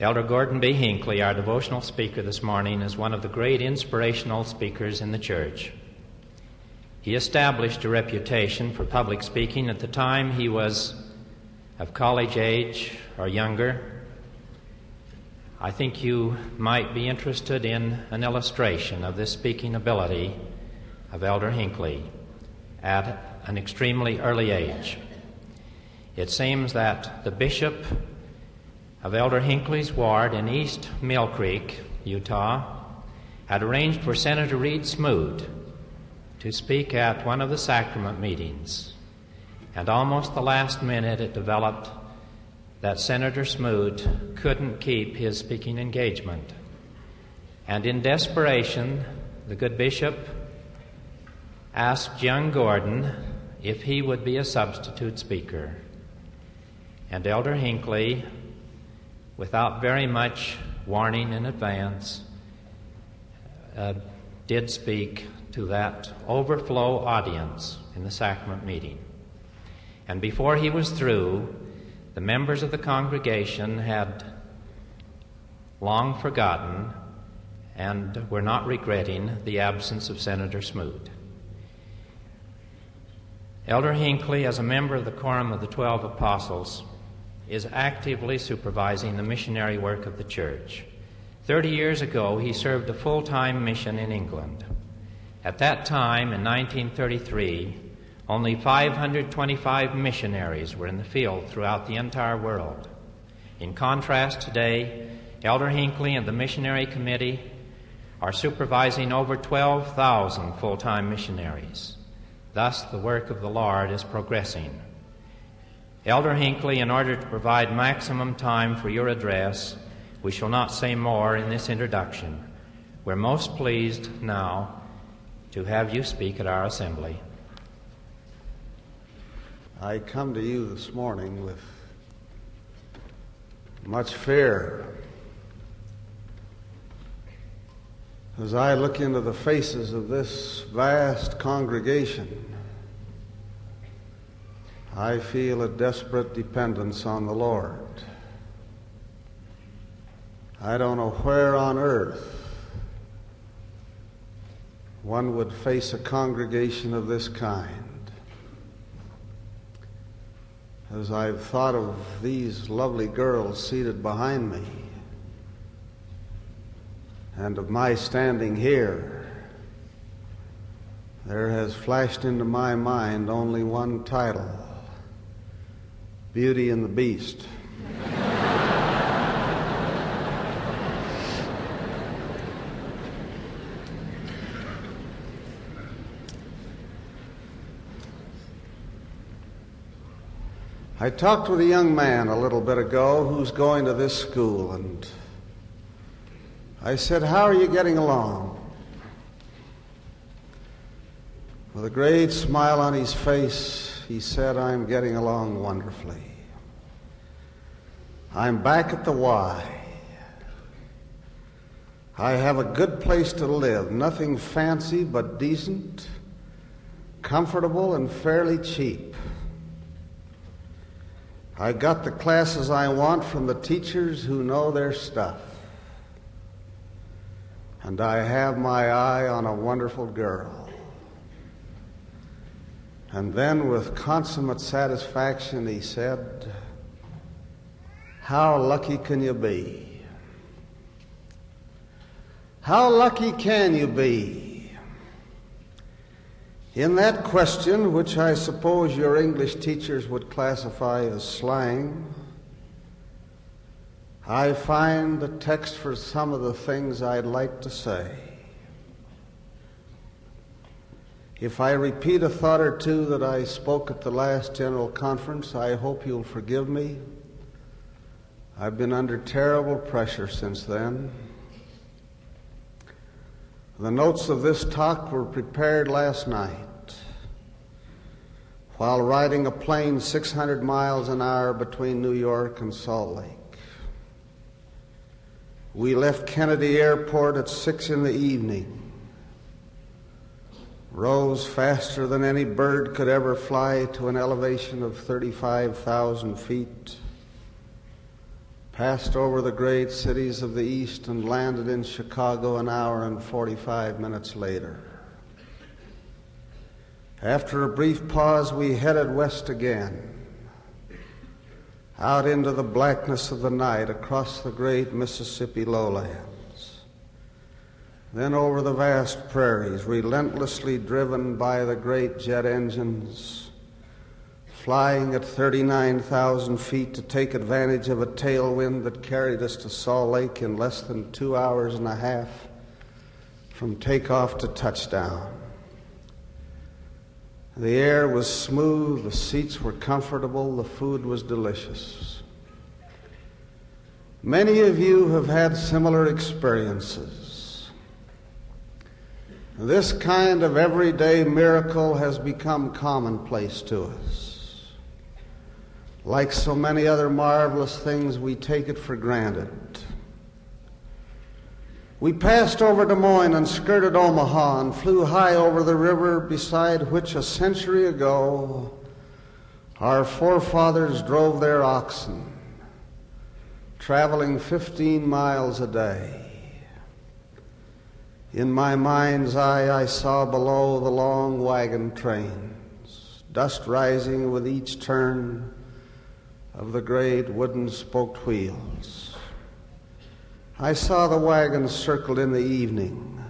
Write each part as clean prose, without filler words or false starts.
Elder Gordon B. Hinckley, our devotional speaker this morning, is one of the great inspirational speakers in the church. He established a reputation for public speaking at the time he was of college age or younger. I think you might be interested in an illustration of this speaking ability of Elder Hinckley at an extremely early age. It seems that the bishop of Elder Hinckley's ward in East Mill Creek, Utah, had arranged for Senator Reed Smoot to speak at one of the sacrament meetings. And almost the last minute it developed that Senator Smoot couldn't keep his speaking engagement. And in desperation, the good bishop asked young Gordon if he would be a substitute speaker. And Elder Hinckley, without very much warning in advance, did speak to that overflow audience in the sacrament meeting. And before he was through, the members of the congregation had long forgotten and were not regretting the absence of Senator Smoot. Elder Hinckley, as a member of the Quorum of the 12 Apostles, is actively supervising the missionary work of the church. 30 years ago, he served a full-time mission in England. At that time, in 1933, only 525 missionaries were in the field throughout the entire world. In contrast, today, Elder Hinckley and the Missionary Committee are supervising over 12,000 full-time missionaries. Thus, the work of the Lord is progressing. Elder Hinckley, in order to provide maximum time for your address, we shall not say more in this introduction. We're most pleased now to have you speak at our assembly. I come to you this morning with much fear as I look into the faces of this vast congregation. I feel a desperate dependence on the Lord. I don't know where on earth one would face a congregation of this kind. As I've thought of these lovely girls seated behind me, and of my standing here, there has flashed into my mind only one title: Beauty and the Beast. I talked with a young man a little bit ago who's going to this school, and I said, "How are you getting along?" With a great smile on his face, he said, "I'm getting along wonderfully. I'm back at the Y. I have a good place to live, nothing fancy but decent, comfortable, and fairly cheap. I got the classes I want from the teachers who know their stuff. And I have my eye on a wonderful girl." And then with consummate satisfaction he said, "How lucky can you be? How lucky can you be?" In that question, which I suppose your English teachers would classify as slang, I find the text for some of the things I'd like to say. If I repeat a thought or two that I spoke at the last General Conference, I hope you'll forgive me. I've been under terrible pressure since then. The notes of this talk were prepared last night while riding a plane 600 miles an hour between New York and Salt Lake. We left Kennedy Airport at 6 in the evening, rose faster than any bird could ever fly to an elevation of 35,000 feet, passed over the great cities of the East, and landed in Chicago an hour and 45 minutes later. After a brief pause, we headed west again, out into the blackness of the night, across the great Mississippi lowlands, then over the vast prairies, relentlessly driven by the great jet engines, flying at 39,000 feet to take advantage of a tailwind that carried us to Salt Lake in less than 2 hours and a half from takeoff to touchdown. The air was smooth, the seats were comfortable, the food was delicious. Many of you have had similar experiences. This kind of everyday miracle has become commonplace to us. Like so many other marvelous things, we take it for granted. We passed over Des Moines and skirted Omaha and flew high over the river beside which a century ago our forefathers drove their oxen, traveling 15 miles a day. In my mind's eye, I saw below the long wagon trains, dust rising with each turn of the great wooden spoked wheels. I saw the wagons circled in the evening,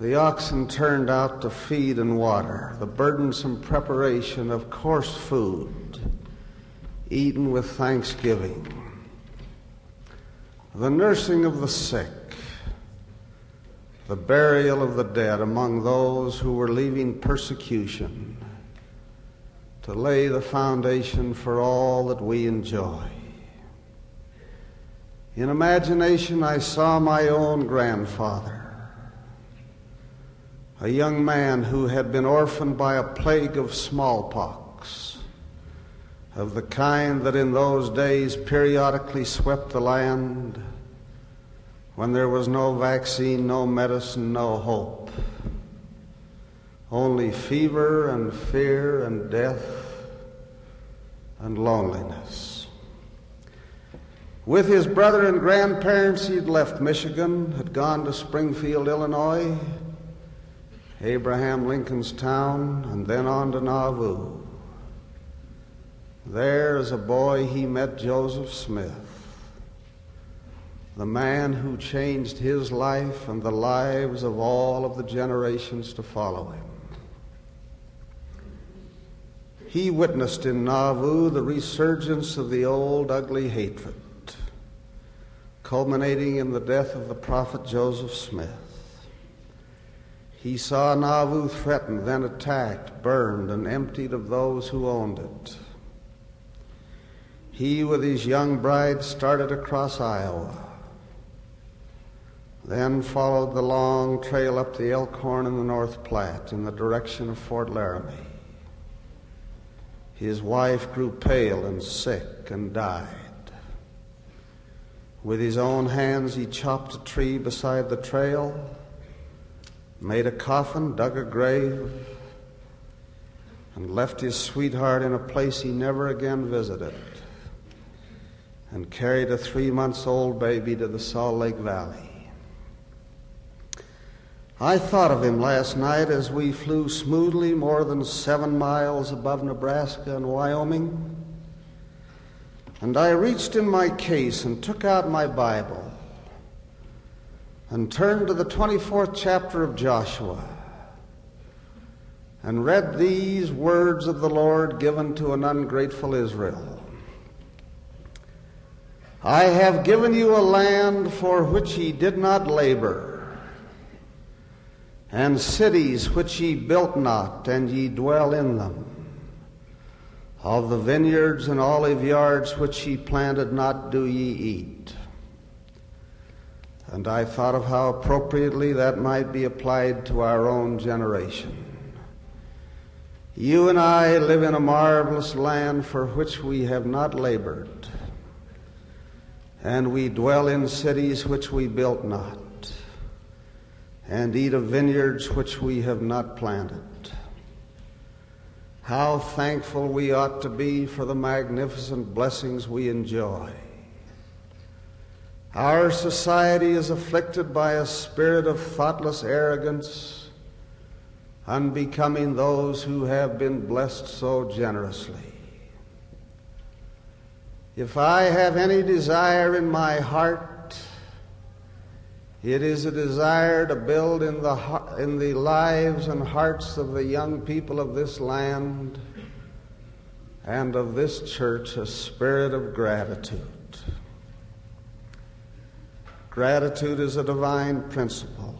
the oxen turned out to feed and water, the burdensome preparation of coarse food, eaten with thanksgiving, the nursing of the sick, the burial of the dead among those who were leaving persecution to lay the foundation for all that we enjoy. In imagination, I saw my own grandfather, a young man who had been orphaned by a plague of smallpox, of the kind that in those days periodically swept the land when there was no vaccine, no medicine, no hope, only fever and fear and death and loneliness. With his brother and grandparents, he'd left Michigan, had gone to Springfield, Illinois, Abraham Lincoln's town, and then on to Nauvoo. There, as a boy, he met Joseph Smith, the man who changed his life and the lives of all of the generations to follow him. He witnessed in Nauvoo the resurgence of the old ugly hatred, culminating in the death of the prophet Joseph Smith. He saw Nauvoo threatened, then attacked, burned, and emptied of those who owned it. He, with his young bride, started across Iowa, then followed the long trail up the Elkhorn and the North Platte in the direction of Fort Laramie. His wife grew pale and sick and died. With his own hands, he chopped a tree beside the trail, made a coffin, dug a grave, and left his sweetheart in a place he never again visited, and carried a 3-month-old baby to the Salt Lake Valley. I thought of him last night as we flew smoothly more than 7 miles above Nebraska and Wyoming. And I reached in my case and took out my Bible and turned to the 24th chapter of Joshua and read these words of the Lord given to an ungrateful Israel. I have given you a land for which ye did not labor, and cities which ye built not, and ye dwell in them. Of the vineyards and olive yards which ye planted not do ye eat. And I thought of how appropriately that might be applied to our own generation. You and I live in a marvelous land for which we have not labored, and we dwell in cities which we built not, and eat of vineyards which we have not planted. How thankful we ought to be for the magnificent blessings we enjoy. Our society is afflicted by a spirit of thoughtless arrogance, unbecoming those who have been blessed so generously. If I have any desire in my heart, it is a desire to build in the lives and hearts of the young people of this land and of this church a spirit of gratitude. Gratitude is a divine principle.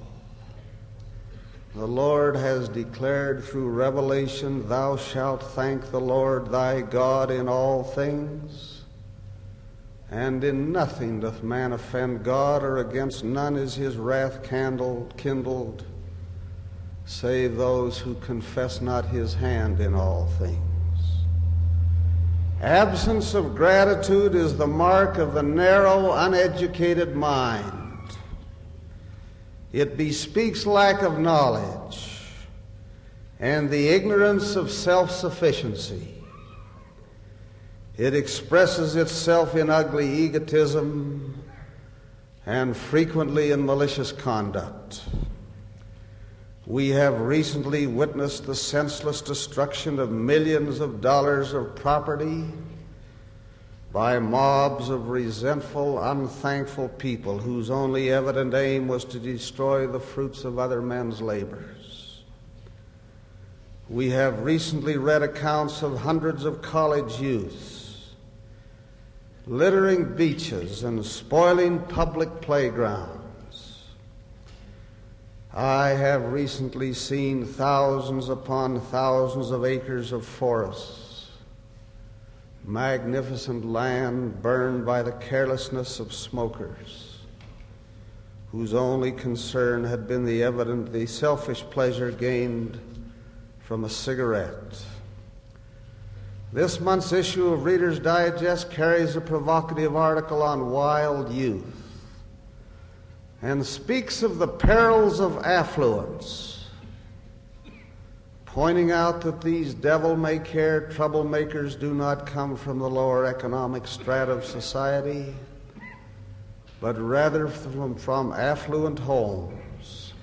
The Lord has declared through revelation, "Thou shalt thank the Lord thy God in all things, and in nothing doth man offend God, or against none is his wrath kindled, save those who confess not his hand in all things." Absence of gratitude is the mark of the narrow, uneducated mind. It bespeaks lack of knowledge and the ignorance of self-sufficiency. It expresses itself in ugly egotism and frequently in malicious conduct. We have recently witnessed the senseless destruction of millions of dollars of property by mobs of resentful, unthankful people whose only evident aim was to destroy the fruits of other men's labors. We have recently read accounts of hundreds of college youths littering beaches and spoiling public playgrounds. I have recently seen thousands upon thousands of acres of forests, magnificent land burned by the carelessness of smokers, whose only concern had been the selfish pleasure gained from a cigarette. This month's issue of Reader's Digest carries a provocative article on wild youth and speaks of the perils of affluence, pointing out that these devil-may-care troublemakers do not come from the lower economic strata of society, but rather from affluent homes.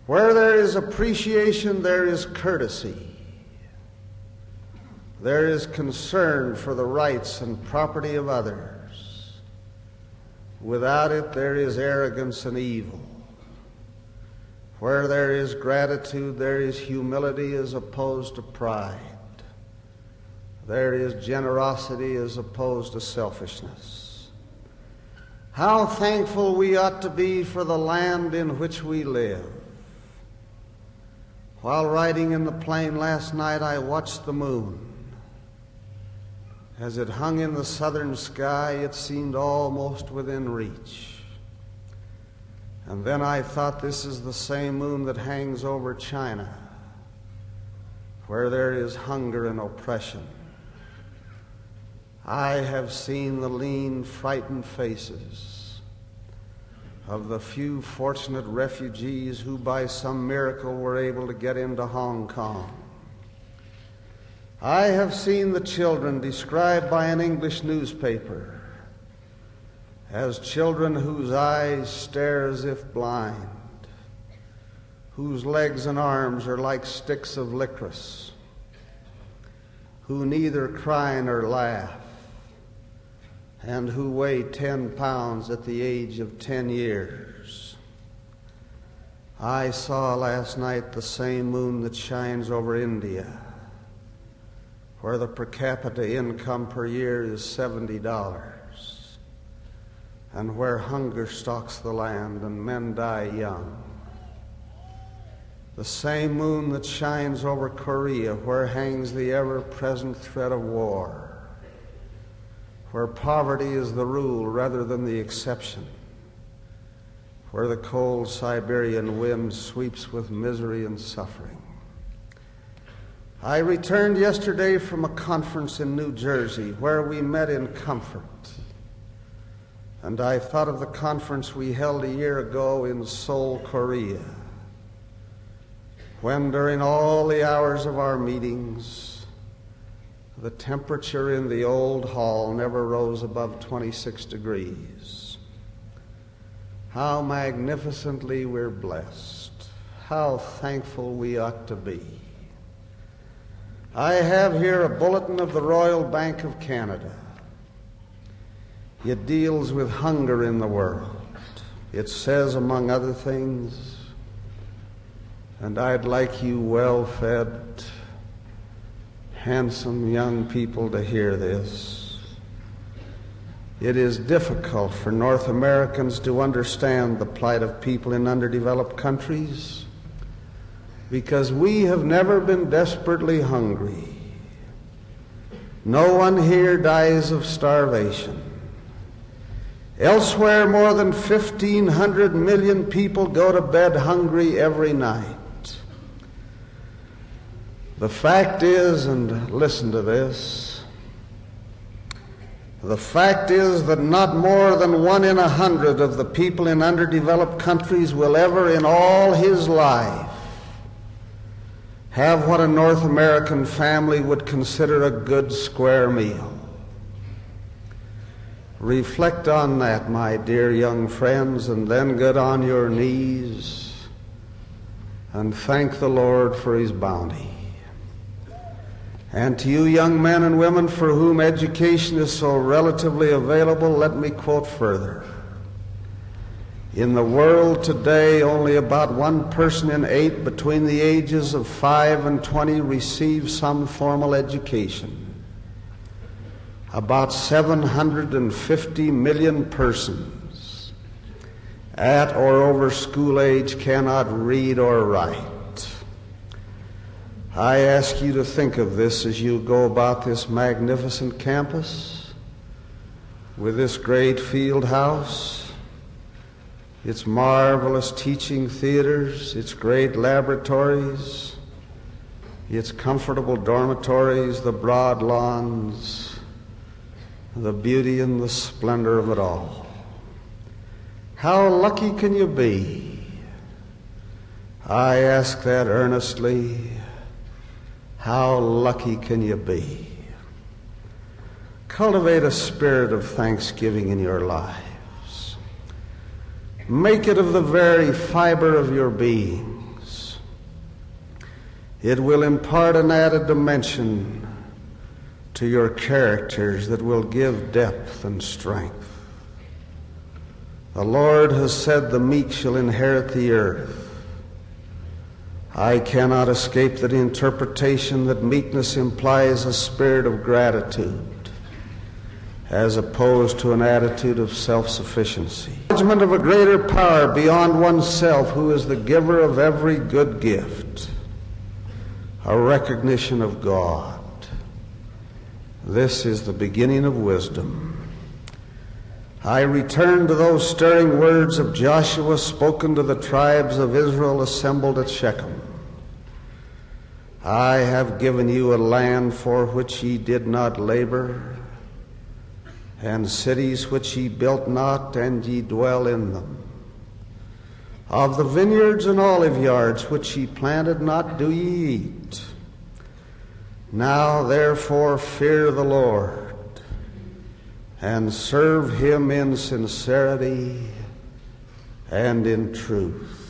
Where there is appreciation, there is courtesy. There is concern for the rights and property of others. Without it, there is arrogance and evil. Where there is gratitude, there is humility as opposed to pride. There is generosity as opposed to selfishness. How thankful we ought to be for the land in which we live. While riding in the plane last night, I watched the moon. As it hung in the southern sky, it seemed almost within reach. And then I thought, this is the same moon that hangs over China, where there is hunger and oppression. I have seen the lean, frightened faces of the few fortunate refugees who by some miracle were able to get into Hong Kong. I have seen the children described by an English newspaper as children whose eyes stare as if blind, whose legs and arms are like sticks of licorice, who neither cry nor laugh, and who weigh 10 pounds at the age of 10 years. I saw last night the same moon that shines over India, where the per capita income per year is $70, and where hunger stalks the land and men die young. The same moon that shines over Korea, where hangs the ever-present threat of war, where poverty is the rule rather than the exception, where the cold Siberian wind sweeps with misery and suffering. I returned yesterday from a conference in New Jersey where we met in comfort. And I thought of the conference we held a year ago in Seoul, Korea, when during all the hours of our meetings, The temperature in the old hall never rose above 26 degrees. How magnificently we're blessed. How thankful we ought to be. I have here a bulletin of the Royal Bank of Canada. It deals with hunger in the world. It says, among other things, and I'd like you well-fed, handsome young people to hear this. It is difficult for North Americans to understand the plight of people in underdeveloped countries because we have never been desperately hungry. No one here dies of starvation. Elsewhere, more than 1,500 million people go to bed hungry every night. The fact is, and listen to this, the fact is that not more than 1 in 100 of the people in underdeveloped countries will ever in all his life have what a North American family would consider a good square meal. Reflect on that, my dear young friends, and then get on your knees and thank the Lord for his bounty. And to you young men and women for whom education is so relatively available, let me quote further. In the world today, only about 1 person in 8 between the ages of 5 and 20 receives some formal education. About 750 million persons at or over school age cannot read or write. I ask you to think of this as you go about this magnificent campus with this great field house, its marvelous teaching theaters, its great laboratories, its comfortable dormitories, the broad lawns, the beauty and the splendor of it all. How lucky can you be? I ask that earnestly. How lucky can you be? Cultivate a spirit of thanksgiving in your lives. Make it of the very fiber of your beings. It will impart an added dimension to your characters that will give depth and strength. The Lord has said, the meek shall inherit the earth. I cannot escape the interpretation that meekness implies a spirit of gratitude as opposed to an attitude of self-sufficiency. Judgment of a greater power beyond oneself, who is the giver of every good gift. A recognition of God. This is the beginning of wisdom. I return to those stirring words of Joshua spoken to the tribes of Israel assembled at Shechem. I have given you a land for which ye did not labor, and cities which ye built not, and ye dwell in them. Of the vineyards and olive yards which ye planted not do ye eat. Now therefore fear the Lord, and serve him in sincerity and in truth.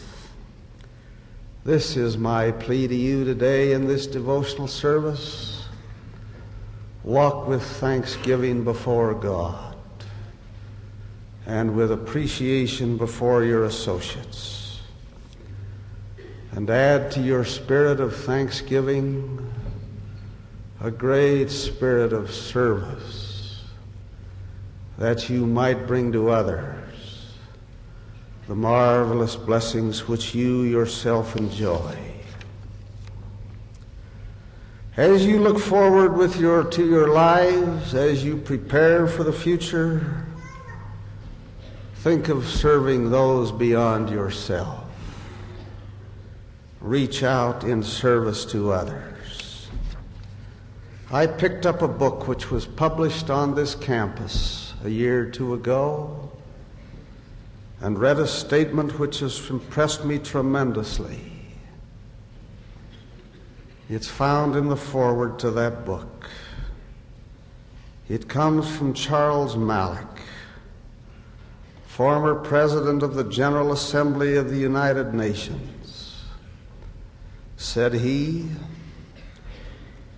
This is my plea to you today in this devotional service. Walk with thanksgiving before God and with appreciation before your associates. And add to your spirit of thanksgiving a great spirit of service, that you might bring to others the marvelous blessings which you yourself enjoy. As you look forward to your lives, as you prepare for the future, think of serving those beyond yourself. Reach out in service to others. I picked up a book which was published on this campus a year or two ago, and read a statement which has impressed me tremendously. It's found in the foreword to that book. It comes from Charles Malek, former President of the General Assembly of the United Nations. Said he,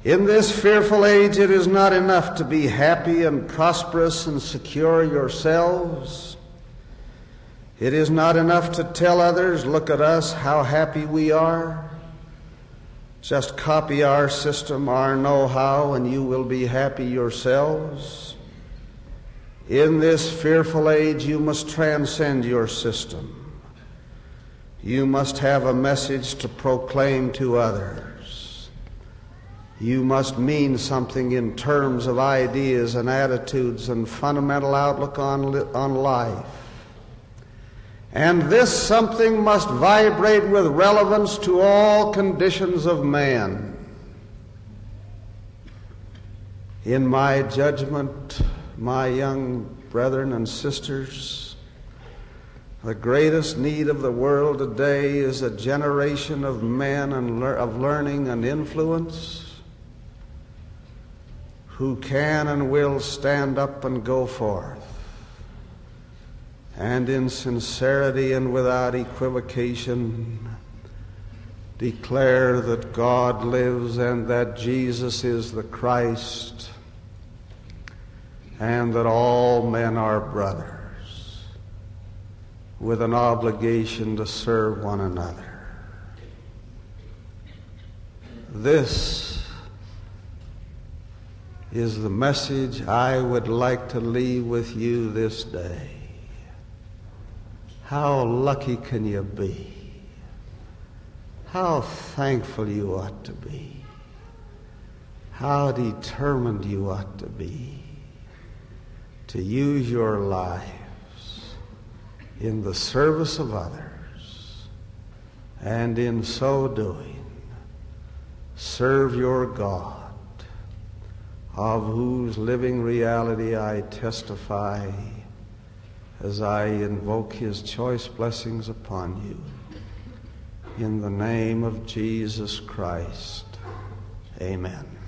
"In this fearful age it is not enough to be happy and prosperous and secure yourselves. It is not enough to tell others, look at us, how happy we are. Just copy our system, our know-how, and you will be happy yourselves. In this fearful age, you must transcend your system. You must have a message to proclaim to others. You must mean something in terms of ideas and attitudes and fundamental outlook on life. And this something must vibrate with relevance to all conditions of man. In my judgment, my young brethren and sisters, the greatest need of the world today is a generation of men of learning and influence who can and will stand up and go forth, and in sincerity and without equivocation declare that God lives and that Jesus is the Christ and that all men are brothers with an obligation to serve one another. This is the message I would like to leave with you this day. How lucky can you be? How thankful you ought to be. How determined you ought to be to use your lives in the service of others, and in so doing serve your God, of whose living reality I testify as I invoke his choice blessings upon you. In the name of Jesus Christ, amen.